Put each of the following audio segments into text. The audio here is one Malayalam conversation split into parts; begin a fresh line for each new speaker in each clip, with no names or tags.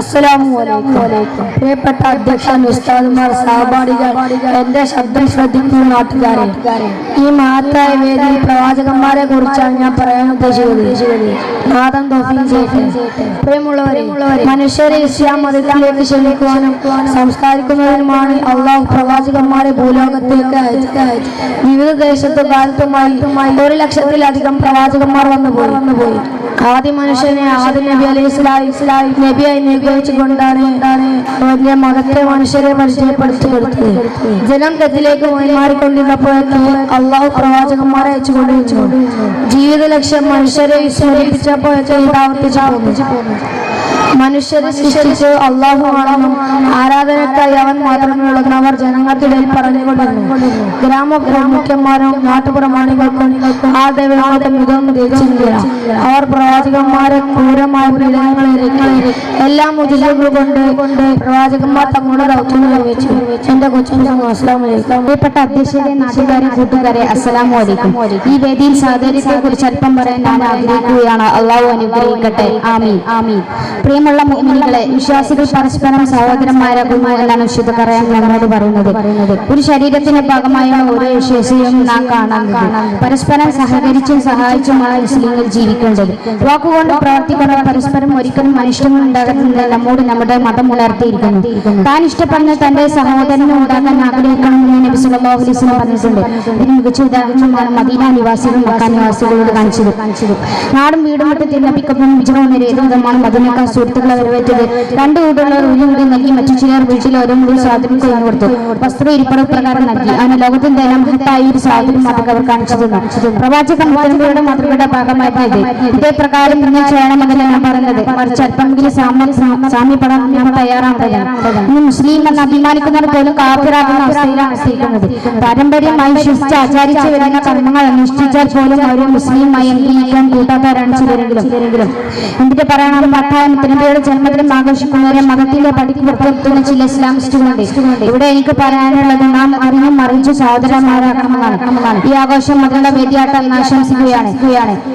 അസ്സലാമുഅലൈക്കും. പ്രിയപ്പെട്ട അധ്യക്ഷൻ, ഉസ്താദുമാർ, സഹപാഠികൾ, എന്റെ ശബ്ദം ശ്രദ്ധിക്കുന്ന നാട്ടുകാരെ, ഈ മഹത്തായ വേദിയിൽ പ്രവാചകന്മാരെ കുറിച്ചാണ് ഞാൻ പറയാൻ ഉദ്ദേശിച്ചത്. നാദം തൗഫീഖ് ചെയ്യട്ടെ. പ്രിയമുള്ളവരെ, മനുഷ്യരെ ഇസ്ലാം മതത്തിലേക്ക് ക്ഷണിക്കുവാനും സംസ്കരിക്കുന്നതിനുമാണ് അള്ളാഹു പ്രവാചകന്മാരെ ഭൂലോകത്തേക്ക് അയച്ചത്. വിവിധ ദേശത്തും കാലത്തുമായി 1 ലക്ഷത്തിലധികം പ്രവാചകന്മാർ വന്നുപോയി. ആദ്യ മനുഷ്യനെ ആദ്യ നബി അലൈഹിസ്സലാം നബിയായി നിയോഗിച്ചുകൊണ്ടാണ് വലിയ മതത്തെ മനുഷ്യരെ പരിചയപ്പെടുത്തി കൊടുത്തത്. ജനം തെറ്റിലേക്ക് മാറിക്കൊണ്ടിരുന്നപ്പോഴേക്ക് അള്ളാഹു പ്രവാചകന്മാരെ അയച്ചുകൊണ്ടിരുന്നു. ജീവിത ലക്ഷ്യം മനുഷ്യരെ വിസ്മരിപ്പിച്ചപ്പോഴേക്ക് ആവർത്തിച്ചു പോന്നു. മനുഷ്യരെ സൃഷ്ടിച്ച് അള്ളാഹു ആണെന്നും ആരാധനക്കായി അവൻ മാത്രമേ അവർ ജനങ്ങൾക്കിടയിൽ പറഞ്ഞുകൊണ്ടിരുന്നു. ഗ്രാമമുഖ്യന്മാരും നാട്ടുപ്രമാണികൾക്കും ആ ദൈവങ്ങളും ഇതൊന്നും ഗ്രഹിച്ചില്ല. അവർ പ്രവാചകന്മാരെ ക്രൂരമായ പീഡനങ്ങളെ എല്ലാ മുജിസുകൾ കൊണ്ട് പ്രവാചകന്മാർ തങ്ങളുടെ ദൗത്യം നിർവഹിച്ചു. എന്റെ കൊച്ചുകുഞ്ഞുങ്ങൾ അസ്സലാമു അലൈക്കും.
പ്രിയപ്പെട്ട അധ്യക്ഷരെ, നാട്ടുകാരെ, കൂട്ടുകാരെ, അസ്സലാമു അലൈക്കും. ഈ വേദിയിൽ സാഹചര്യത്തെ കുറിച്ച് അല്പം പറയാൻ ഞാൻ ആഗ്രഹിക്കുകയാണ്. അള്ളാഹു അനുഗ്രഹിക്കട്ടെ. ആമീൻ ആമീൻ. പ്രിയമുള്ള മുഅ്മിനീങ്ങളെ, വിശ്വാസികൾ പരസ്പരം സഹോദരന്മാരാകുന്നു എന്നാണ് വിശുദ്ധ ഖുർആൻ നമ്മോട് പറയുന്നത്. ഒരു ശരീരത്തിന്റെ ഭാഗമായാണ് ഓരോ വിശ്വാസിയും നാം കാണുന്നത്. പരസ്പരം സഹകരിച്ചും സഹായിച്ചുമാണ് മുസ്ലിങ്ങൾ ജീവിക്കേണ്ടത്. വാക്കുകൊണ്ട് പ്രവർത്തിക്കുന്ന പരസ്പരം ഒരിക്കലും അനിഷ്ടങ്ങൾ ഉണ്ടാകുന്നത് നമ്മോട് നമ്മുടെ മതം ഉണർത്തിയിരിക്കുന്നു. താൻ ഇഷ്ടപ്പെടുന്ന തന്റെ സഹോദരനെ ഉണ്ടാക്കാൻ ആഗ്രഹിക്കണമെന്ന് നബി സല്ലല്ലാഹു അലൈഹി വസല്ലം പറഞ്ഞിട്ടുണ്ട്. ഇതിന് മികച്ച ഉദാഹരണമാണ് മദീന നിവാസികൾ മക്ക നിവാസികളോട് കാണിച്ചത്. നാടും വീടും വിട്ട് തിന്നപ്പിക്കപ്പം വിജയമാണ് മദീനക്കാർ സുഹൃത്തുക്കളെ വരവേറ്റത്. 2 വീടുള്ളവർ ഉരുമുടി നൽകി, മറ്റു ചിലർ വീട്ടിൽ ഓരോ മുടി സ്വാതന്ത്ര്യം കൊണ്ടു കൊടുത്തു. വസ്ത്രം ഇരിപ്പടവ് പ്രകാരം നൽകി. അങ്ങനെ ലോകത്തിന്റെ എല്ലാം മഹത്തായി ഒരു സ്വാതന്ത്ര്യം മാതൃക അവർ കാണിച്ചു തന്നു. പ്രവാചകൻ മുത്തനബിയുടെ മാതൃകയുടെ ഭാഗമായിരുന്നു ഇത്. ഇതേ പ്രകാരം നിങ്ങൾ ചെയ്യണമെന്നല്ല ഞാൻ പറയുന്നത്, മറിച്ച് അല്പമെങ്കിലും സാമ്യപ്പെടാൻ ഞാൻ തയ്യാറാണ്. ഇന്ന് മുസ്ലിം എന്ന് അഭിമാനിക്കുന്നവർ പോലും കാഫിറാകുന്ന അവസ്ഥയിലാണ് എത്തിയിരിക്കുന്നത്. പാരമ്പര്യമായി വിശ്വസിച്ച് ആചാരിച്ചു വരുന്ന കർമ്മങ്ങൾ അനുഷ്ഠിച്ചാൽ പോലും അവരെ മുസ്ലിമായി അംഗീകരിക്കാൻ കൂട്ടാത്തവരാണ് ചിലരെങ്കിലും. എന്നിട്ട് പറയണം, മുത്തനബിയുടെ ജന്മദിനം ആഘോഷിക്കുന്നവരെ മതത്തിന്റെ പടിക്ക് പുറത്തെത്തുന്ന ചില ഇസ്ലാമിസ്റ്റുകളുണ്ട്. ഇവിടെ എനിക്ക് പറയാനുള്ളത്, നാം അറിഞ്ഞും അറിയിച്ചു സഹോദരന്മാരാകണമെന്നാണ്. ഈ ആഘോഷം മതങ്ങളുടെ വേദിയാട്ടെന്ന് ആശംസിക്കുകയാണ്.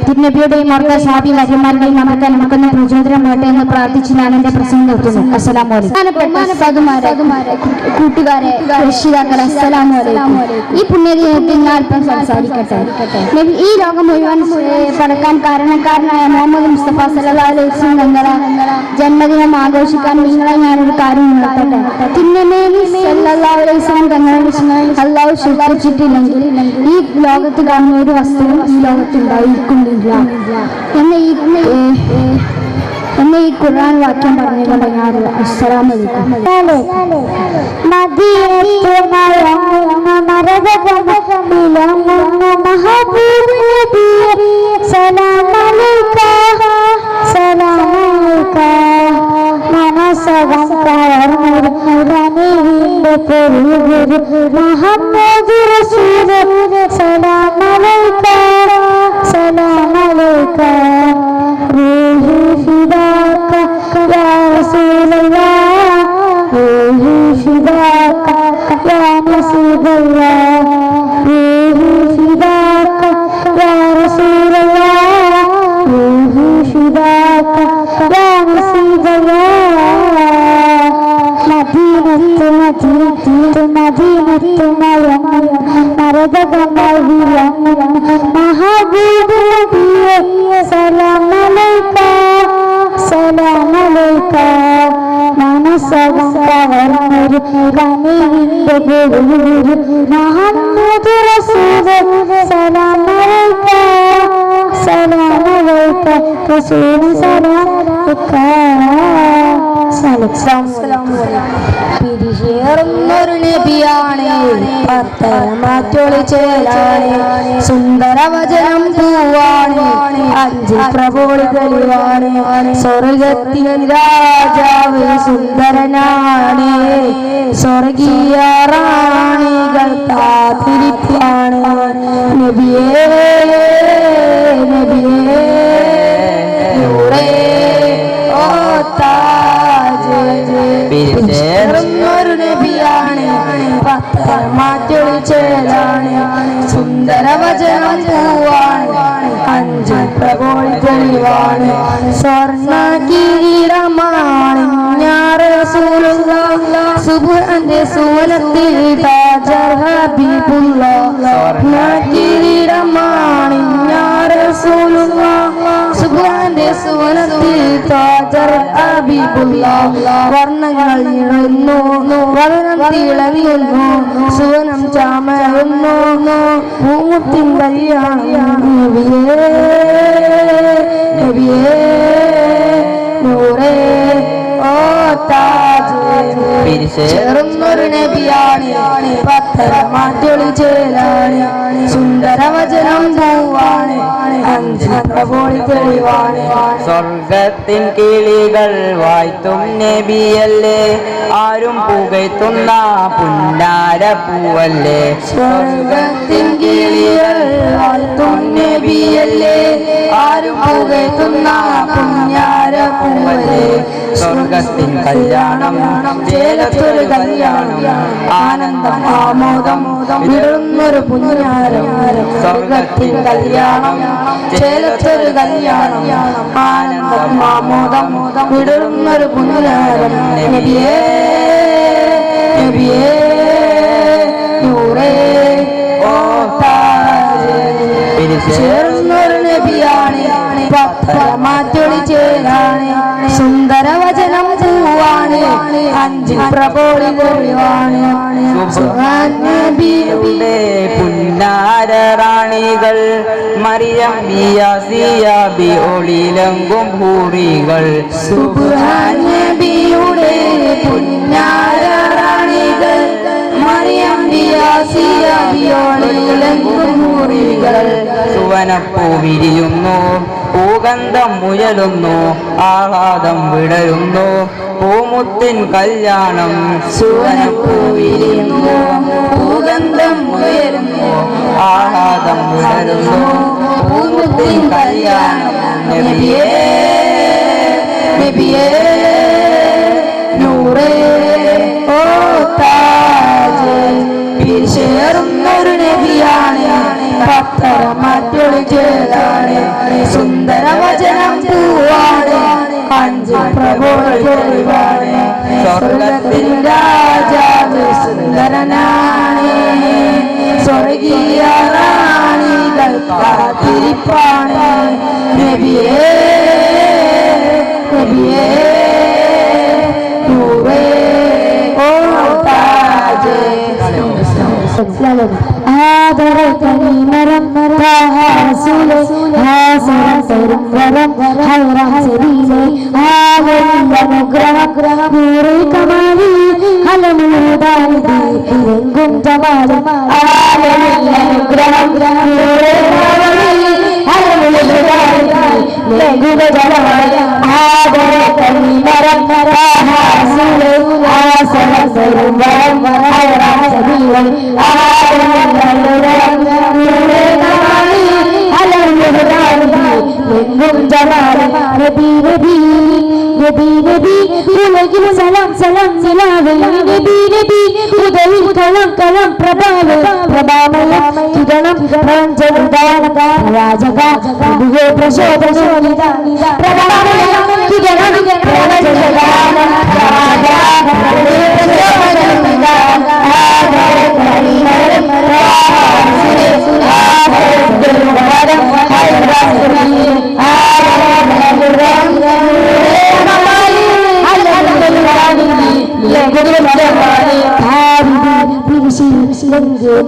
തിരുനബിയുടെയും അവരുടെ സാബി വര്യന്മാരുടെയും അവർക്ക് നമുക്കൊന്ന് പ്രചോദനമാട്ടെ എന്ന് പ്രാർത്ഥിച്ച് ഞാൻ എന്റെ പ്രസംഗം നിർത്തുന്നു. അസ്സലാമു അലൈക്കും.
കൂട്ടുകാരെ, രക്ഷിതാക്കളെ, അസ്സലാമു അലൈക്കും. ഈ പുണ്യദിനത്തിൽ ഞാൻ അല്പം സംസാരിക്കട്ടെ. ഈ ലോകം മുഴുവൻ പടക്കാൻ കാരണക്കാരനായ മുഹമ്മദ് മുസ്തഫ സല്ലല്ലാഹു അലൈഹി വസല്ലം തങ്ങളുടെ ജന്മദിനം ആഘോഷിക്കാൻ നിങ്ങളെ ഞാനൊരു കാര്യം ഉണർത്തട്ടെ. തിരുനബി സല്ലല്ലാഹു അലൈഹി വസല്ലം തങ്ങളെ അല്ലാഹു സൃഷ്ടിച്ചിട്ടില്ലെങ്കിൽ ഈ ലോകത്ത് കാണുന്ന ഒരു വസ്തുവും ഈ ലോകത്ത് ഉണ്ടായിരിക്കുന്നില്ല എന്ന ഈ ഖുർആൻ വാക്യം പറഞ്ഞുകൊണ്ട് ഞാൻ അസ്സലാമു അലൈക്കും. പിരിശേറുന്നൊരു നബിയാണ്, പത്തരമാറ്റൊളിച്ചേലാണ്, സുന്ദരവചനം പൂവാണ്, 5 പ്രഭോളി തെളിവാണ്, സ്വർഗത്തിൻ രാജാവ് സുന്ദരനാണ്, സ്വർഗീയ റാണികൾ കാത്തിരിപ്പാണ്. നബിയേ നബിയേ നൂറേ ഓ താജ്. പിരിശേറുന്നൊരു നബിയാണ്, പത്തരമാറ്റൊളിച്ചേലാണ്, സുന്ദരവചനം പൂവാണ്, 5 പ്രഭോളി തെളിവാണ്, സ്വർണ്ണ കിരീടമാണ്
സുബ്ഹാന്റെ സുവനത്തിൽ താജർ ഹബീബുള്ള കിരീടമാണിഞ്ഞ റസൂലുള്ളാഹ് സുബ്ഹാന്റെ സുവനത്തിൽ താജർ ഹബീബുള്ള വർണ്ണങ്ങൾ ഇഴുന്നു വർണ്ണം തിളങ്ങുന്നു സുവനം ചാമയുന്നു പൂമുത്തിൻ കല്യാണം നബിയേ നബിയേ നൂറേ ഓ താജ് ചേർന്നൊരു നബിയാണ് പത്തര മാറ്റൊളി ചേരാണ് സുന്ദരവചനം പൂവാണ് അഞ്ചോളി തെളിവാണ്
സ്വർഗത്തിൻ കിളികൾ വായ്ത്തും നബിയല്ലേ ആരും പുകയ്ത്തുന്ന പുന്നാര പൂവല്ലേ
സ്വർഗത്തിൻ കിളികൾ വാഴ്ത്തും നബിയല്ലേ ആരും പുകയ്ത്തുന്ന പുണ്യാര പൂവല്ലേ
സ്വർഗത്തിൻ കല്യാണം
ചേലത്തൊരു കല്യാണം ആനന്ദം ആമോദം വിടുന്നൊരു പുണ്യാരം സ്വർഗത്തിൻ കല്യാണം ചേലത്തൊരു കല്യാണം ആനന്ദം ആമോദം വിടുന്നൊരു പുണ്യാരം നബിയേ നബിയേ നൂറേ ഓ താജ് ചേർന്നൊരു നബിയാണ് പത്തര മാറ്റൊളി ചേരാണ് സുന്ദരവചനം പൂവാണ് അഞ്ചിൽ പ്രബോളി തെളിവാണ്
നബിയുടെ പുന്നാര റാണികൾ മറിയം ബിയാസിയാബി ഒളിലങ്കും ഭൂരികൾ
സുബ്ഹാൻ നബിയുടെ പുന്നാര റാണികൾ മറിയം ബിയാസിയാബി ഒളിലങ്കും ഭൂരികൾ
സുവനപ്പൂ വിരിയുന്നു പൂഗന്ധം മുയലുന്നു ആഹ്ലാദം വിടരുന്നു പൂമുത്തിൻ കല്യാണം
സുവനപ്പൂ വിരിയുന്നു പൂഗന്ധം ഉയരുന്നു
ആഹ്ലാദം വിടരുന്നു
പൂമുത്തിൻ കല്യാണം നബിയേ നബിയേ നൂറേ ഓ താജ് ചേർന്നൊരു നബിയാണ് പത്തര മാറ്റൊളി ചേരാണ് സുന്ദരവചനം പൂവാണ് അഞ്ച് പ്രബോളി തെളിവാണ് സ്വർഗത്തിൻ രാജാവ് സുന്ദരനാണ് സ്വർഗീയ റാണികൾ കാത്തിരിപ്പാണ് നബിയേ നബിയേ നൂറേ ഓ താജ്
ആദരക്കനിമരം റസൂലേ ഹാസനം തരും വരം ഹൈറാം സബീലേ ആവലിയനുഗ്രഹം നൂറേ കമാലി ഹലമുദാനിദി എങ്കും ജമാലി ആവലിയനുഗ്രഹം നൂറേ കമാലി ഹലമുദാനിദി എങ്കും ജമാലി ആദരക്കനിമരം റസൂലേ ഹാസനം തരും വരം ഹൈറാം സബീലേ സലാം സലാം നിലാവേ നബി നബി ഉദവിൽ കളം കളം പ്രഭാവേ പ്രഭാമയം കിരണം പ്രപഞ്ചവിധാന രാജക നബിയേ പ്രശോഭനോനിത പ്രഭാമയം കിരണം പ്രപഞ്ചവിധാന രാജക നബിയേ പ്രശോഭനോനിത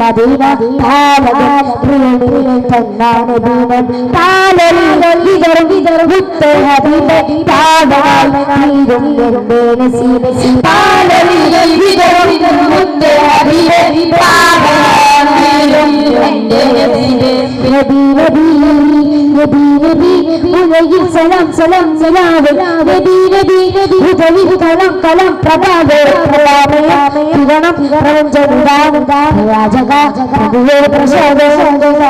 മദീന താലകൻ പ്രിയനിൽ തന്നാണ് ദീനം താലലികൾ വിതറും വിതറും വിത്ത് ഹബീബ് താലകാൽ തീരും എന്റെ നസീബ് താലലികൾ വിതറും വിതറും വിത്ത് ഹബീബ് താലകാൽ തീരും എന്റെ നസീബ് നബി നബി നബി നബി ഉലകിൽ സലാം സലാം സലാം നബി നബി ഉദവിൽ കളം കളം പ്രഭാവേ പ്രഭാമയം കിരണം പ്രപഞ്ചവിധാനം രാജക നബിയേ പ്രശോഭനോനിത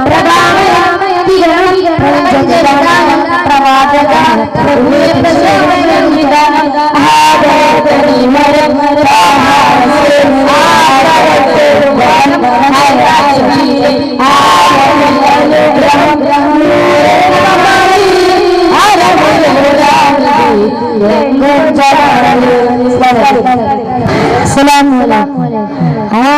പ്രഭാമയം കിരണം പ്രപഞ്ചവിധാനം പ്രവാചക നബിയേ പ്രശോഭനോനിത ആദരക്കനിമരം
ും
അസ്സലാമു അലൈക്കും.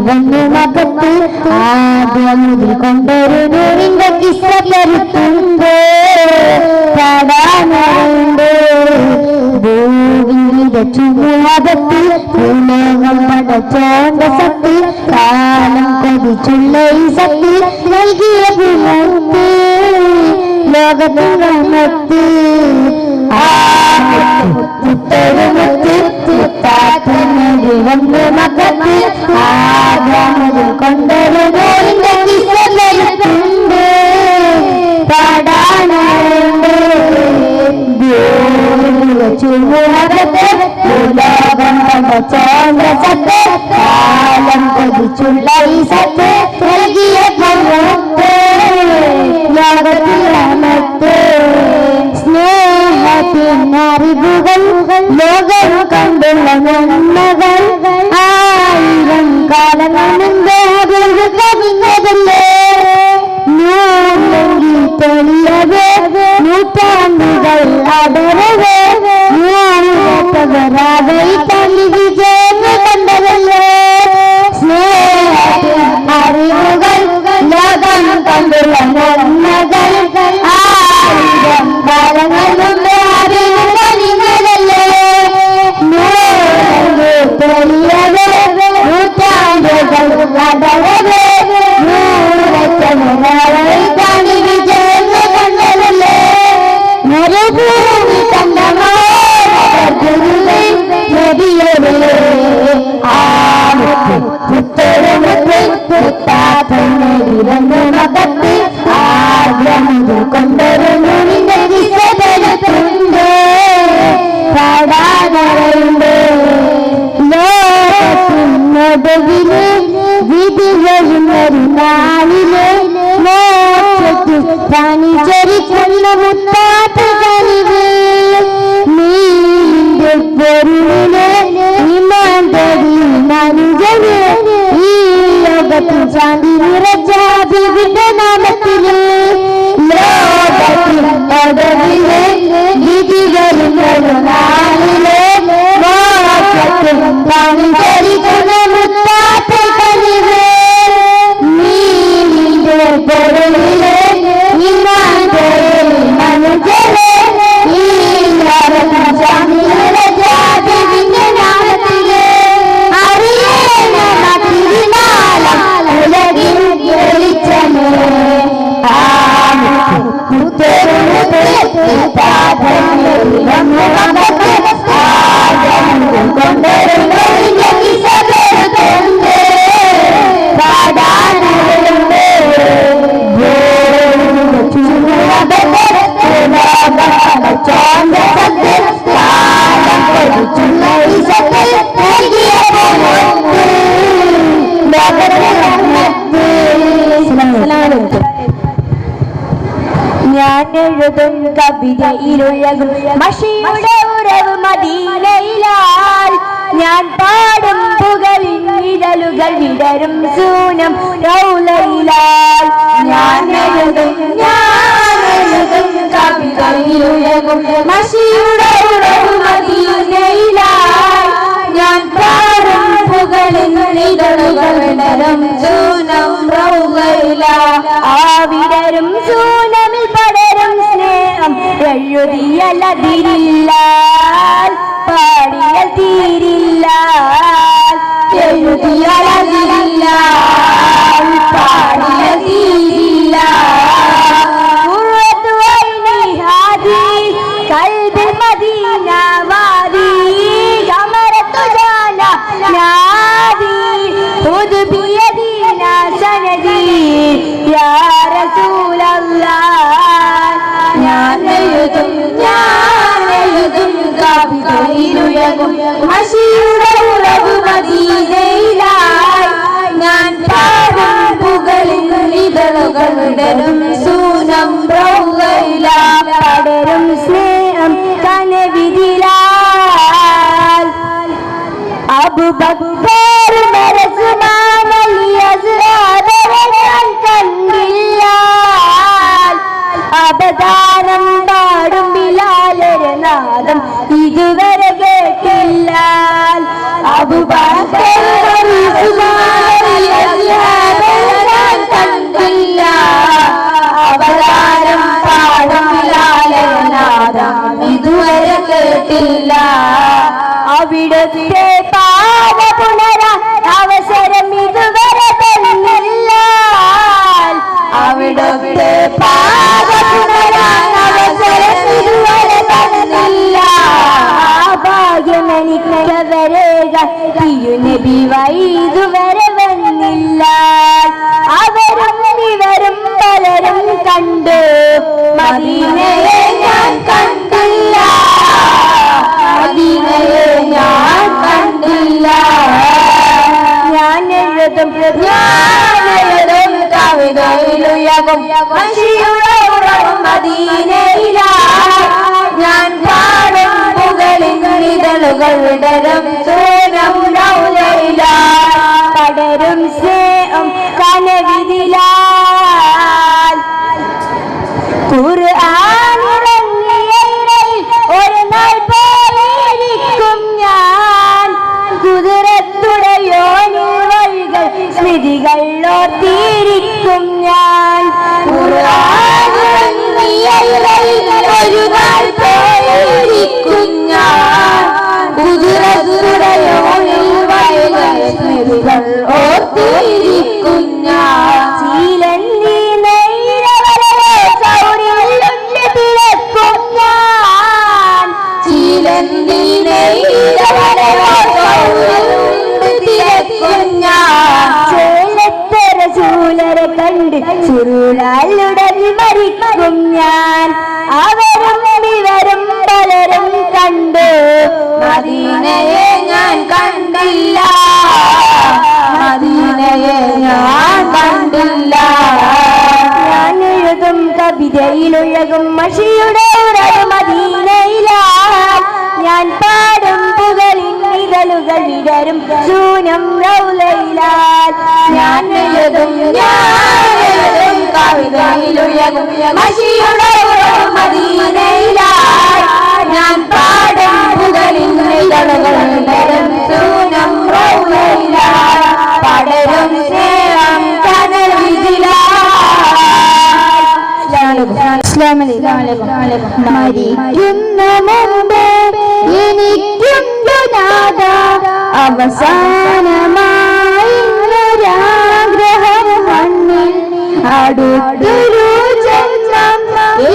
വന്നു മകത്ത് ആദ്യം മുതൽ കൊണ്ടൊരു നൂറിന്റെ കിസ്സ കരുത്തുണ്ട് പാടാനുണ്ട് ഭൂവിന്റെ ചുമകത്ത് ഭൂലോകം പടച്ചോണ്ട ശക്തി കാലം കൊതിച്ചുള്ള ഈ ശക്തി നൽകിയ ഭൂമത്ത് ലോകത്തിനകത്ത് വന്ന് മകത്ത് ആദ്യം കൊണ്ടൊരു നൂറിന്റെ കിസ്സ കരുത്തുണ്ട് പാടാനുണ്ട് ചുമകത്ത് ഭൂലോകം പടച്ചോണ്ട ശക്തി കാലം കൊതിച്ചുള്ള ഈ ശക്തി നൽകിയ ഭൂമത്ത് ലോകത്തിനകത്ത് സ്നേഹത്തിനറിവുകൾ ലോകം കണ്ടുള്ള നന്മകൾ ആയിരം കാലങ്ങൾ മുമ്പേ കവിഞ്ഞതല്ലേ നൂറെങ്കിൽ തെളിയവേ നൂറ്റാണ്ടുകൾ അടരവേ നൂറവരാതെ തള്ളി വിജയം കണ്ടതല്ലേ സ്നേഹത്തിൻ അറിവുകൾ ലോകം കണ്ടുള്ള നന്മകൾ ആയിരം കാലങ്ങൾ മുമ്പേ കവിഞ്ഞതല്ലേ തെളിയവേ നൂറ്റാണ്ടുകൾ അടരവേ നൂറവരാതെ തള്ളി വിജയം കണ്ടതല്ലേ മരുഭൂമി കണ്ടമോ കൊണ്ടൊരു നൂറിന്റെ കിസ്സകളുണ്ട് പാടാനുണ്ട് ലോകത്തിനൊടുവില് വിധി വരുന്നൊരു നാളില് മോക്ഷത്തിൽ പണി ചരിക്കുന്ന മുത്താത്ത കനിവ് നീന്റെ പൊരുളില് ഇമാന്തരി മനുജന് ഈ ലോകത്തിൽ ശാന്തി നിറച്ച ബിബിന്റെ നാമത്തില് ലോകത്തിൽ ഒടുവില് വിധി വരുന്നൊരു നാളില് മോക്ഷത്തിൽ പണി ചരിക്കുന്ന മുത്താത്ത കനിവ് നീന്റെ പൊരുളില് ഇമാന്തരി മനുജന് ഈ ലോകത്തിൽ ശാന്തി നിറച്ച ബിബിന്റെ നാമത്തില് അറിയേണ്ട തിരുനാളം ഉലകിൽ വെളിച്ചമേ ഞാൻ എഴുതും കവിതയിലുലകും മഷിയുടെ ഉറവ് മദീനയിലാൽ ഞാൻ പാടും പുകളിൻ വിരലുകൾ വിടരും സൂനം റൗലയിലാൽ ഞാൻ എഴുതും കവിതയിലുലകും മഷിയുടെ ഉറവ് മദീനയിലാൽ ഞാൻ പാടും പുകളിൻ വിരലുകൾ വിടരും സൂനം റൗലയിലാൽ ആ വിടരും സൂനമിൽ പടരും സ്നേഹം എഴുതിയലതിരില്ല പാടിയ തീരില്ല എഴുതിയലതിരില്ല പാടിയ തീരില്ല കൽബിൽ മദീന വാദി ഗമറത്തു ജാന നാദി ഖുദ് ബിയദീന സനദി യാ റസൂലല്ലാഹ് ഞാൻ എഴുതും കവിതയിലുലകും മഷിയുടെ ഉറവ് മദീനയിലായി ഞാൻ പാടും പുകളിൻ ഇതളുകൾ വിടരും സൂനം റൗലയിലാ പടരും സ്നേഹം കനവിതിലാൽ അബൂബക്കർ ഉസ്മാൻ അലി അസ്ഹാബിനെ ഞാൻ കണ്ടില്ല അവതാരം പാടും ബിലാലൊരു നാദം
ഇതുവരെ കേട്ടില്ല. അബൂബക്കർ ഞാൻ കണ്ടില്ല. അവതാരം പാടും ബിലാലനാദം ഇതുവരെ കേട്ടില്ല. അവിടുത്തെ പാത പുണരാൻ അവസരം ഇതുവരെ തന്നില്ല. അവിടുത്തെ പാത പുണരാൻ അവസരം ഇതുവരെ തന്നില്ല. ഭാഗ്യമെനിക്കവരേക തിരുനബി വഴി ഇതുവരെ വന്നില്ല. അവരും ഇവരും പലരും കണ്ടു, മദീനയെ ഞാൻ കണ്ടില്ല. മദീനയെ ഞാൻ കണ്ടില്ല. ഞാൻ എഴുതും കവിതയിലുയകും മദീനയിലാണ്. ഞാൻ പാടും പുകളിൻ നിഴലുകൾ വിടരും സൂനം റൗലയിലാണ്. പടരും സ്നേഹം കനവിതിലാൽ. ഖുർആനിറങ്ങിയയിൽ ഒരു നാൾ പോയിരിക്കും ഞാൻ. കുതിരത്തുടയോനിൽ വഴികൾ സ്മൃതികൾ ഓർത്തിരിക്കും ഞാൻ. ഖുർആനിറങ്ങിയയിൽ ഒരു നാൾ പോയിരിക്കും ഞാൻ. കുതിരത്തുടയോനിൽ വഴികൾ സ്മൃതികൾ ഓർത്തിരിക്കും ഞാൻ. ചീലന്തി നെയ്തവരെ സൗരിലുണ്ട് തിരക്കും ഞാൻ. ചീലന്തി നെയ്തവരെ സൗരിലുണ്ട് തിരക്കും ഞാൻ. ചേലത്തര ചൂലരെ കണ്ട് ചുരുളാലുടൻ മരിക്കും ഞാൻ. അവരും ഇവരും പലരും കണ്ടു, മദീനയെ ഞാൻ കണ്ടില്ല. മദീനയെ ഞാൻ കണ്ടില്ല. ഞാൻ എഴുതും കവിതയിലൊഴുകും മഷിയുടെ ഉറവ് മദീനയിലാണ്. ഞാൻ പാടും പുകളിൻ നിഴലുകൾ വിടരും ശൂന്യം റൗലയിലാൽ. ഞാൻ എഴുതും കവിതയിലൊഴുകും മഷിയുടെ ഉറവ് മദീനയിലാണ്. ഞാൻ പാടും പുകളിൻ നിഴലുകൾ വിടരും ശൂന്യം റൗലയിലാൽ. പടരും സ്നേഹം
മരിക്കുന്ന മുമ്പ് എനിക്കുണ്ടു നാഥ അവസാനമായിരാഗ്രഹം മണ്ണിൽ അടുത്തൊരു ജന്മം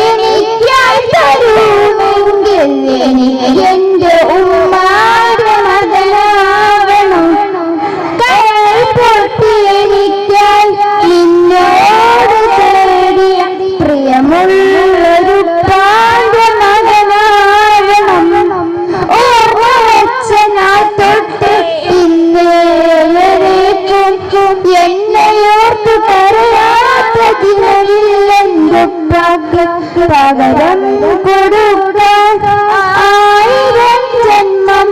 എനിക്കായി തരുമെങ്കിൽ എനിക്ക് എന്റെ ഉമ്മാടെ മകനാവണം. കരൾ പൊട്ടി എനിക്കായി നിന്നോട് തേടിയ പ്രിയമുള്ളൊരു പാണ്ഡ്യ മകനാവണം. ഓർമ്മ വെച്ച നാൾ തൊട്ട് ഇന്നേവരേക്കും എന്നെയോർത്ത് കരയാത്ത ദിനമില്ലെന്റെ പകരം കൊടുക്കാൻ 1000 ജന്മം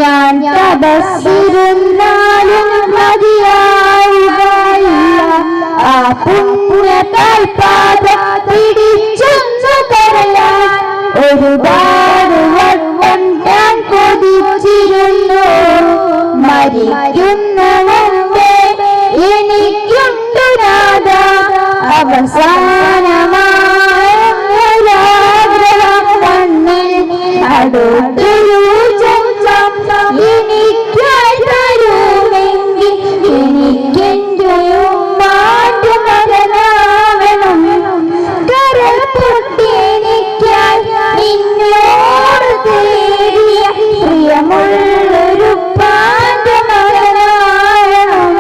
ഞാൻ തപസ്സിരുന്നാലും മതിയാവുകയില്ല. ആ പുണ്യകൽപാത പിടിച്ചൊന്നു കരയാൻ ഒരുപാട് വട്ടം ഞാൻ കൊതിച്ചിരുന്നു. മരിക്കുന്ന മുമ്പേ എനിക്കുണ്ടു നാഥ അവസാനമായൊരാഗ്രഹം കണ്ണിൽ അടുത്തൊരു ജന്മം എനിക്കായി തരുമെങ്കിൽ എനിക്കെന്റെ ഉമ്മാന്റെ മകനാവണം. കരൾ പൊട്ടി എനിക്കായി നിന്നോട് തേടിയ പ്രിയമുള്ളൊരു പാണ്ഡ്യ മകനാവണം.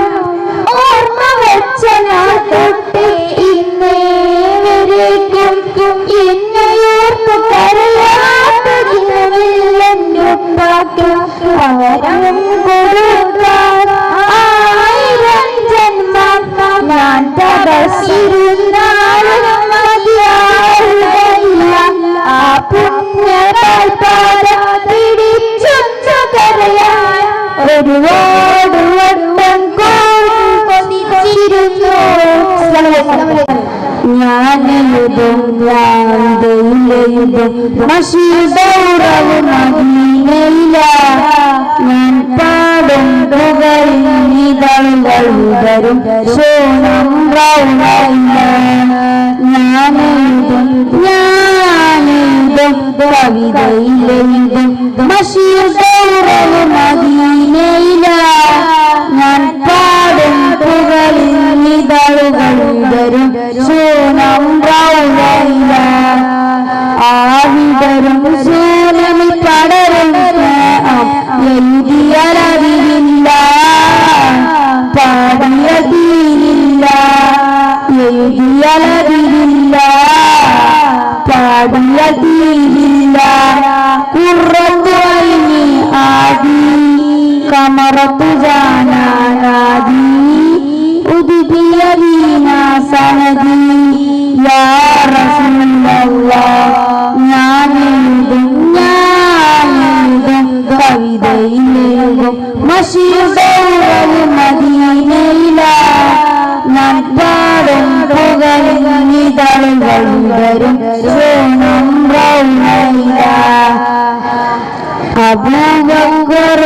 ഓർമ്മ വെച്ച നാൾ തൊട്ട് ഇന്നേവരേക്കും എന്നെയോർത്ത് കരയാത്ത ദിനമില്ലെന്റെ ഉപ്പാക്ക് പകരം കൊടുക്കാൻ 1000 ജന്മം ഞാൻ തപസ്സിരുന്നാലും മതിയാവുകയില്ല. ആ പുണ്യകൽപാത പിടിച്ചൊന്നു കരയാൻ ഒരുപാട് വട്ടം കൊതിച്ചിരുന്നു. ഞാൻ
ഞാനെഴുതും ഞാനെഴുതും മഷിയുടെ ഉറവ് മദീനയില ഞാൻ പാടും പുകഴിതളുകൾ ഉതരും സോനം റൗളയില ഞാനെഴുതും കവിതയിലെഴുതും മഷിയുടെ ഉറവ് മദീനയില ഞാൻ പാടും പുകഴിതളുകൾ ഉതരും സോനം റൗളയില ആവിതരും സോനമിൽ പടരും എഴുതിയറിവില്ല പാടിയതില്ല എഴുതിയറിവില്ല പാടിയതില്ല കുറത്തുവൈനി ആദി കമറത്തു ജാനാനാദി ഉദിതിയദീന സനദി യാ റസൂലല്ലാഹ് ഞാനെഴുതും കവിതയിലെഴുതും മഷിയുടെ ഉറവ് മദീനയില ഞാൻ പാടും പുകഴിതളുകൾ വരും സോനം റൗളയില അബൂബക്കർ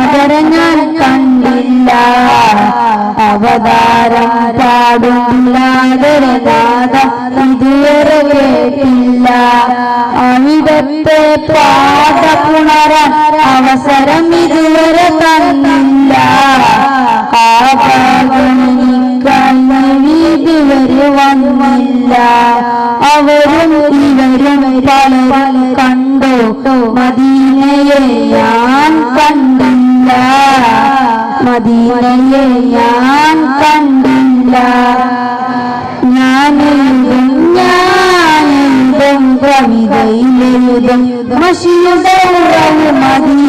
അവരെ ഞാൻ കണ്ടില്ല അവതാരം പാടുന്നില്ലാതൊരനാഥ ഇതുവരെ കേട്ടില്ല അവിടത്തെ പാത പുണരാൻ അവസരം ഇതുവരെ തന്നില്ല ആ ഭാഗനിക്കായി ഇതുവരെ വന്നില്ല അവരും ഇവരും പലരും കണ്ടു മദീനയെ ഞാൻ കണ്ടില്ല മദീനയെ ഞാൻ കണ്ടില്ല ഞാനെഴുതും കവിതയിലെഴുതും മഷിയുടെ ഉറവ് മദീന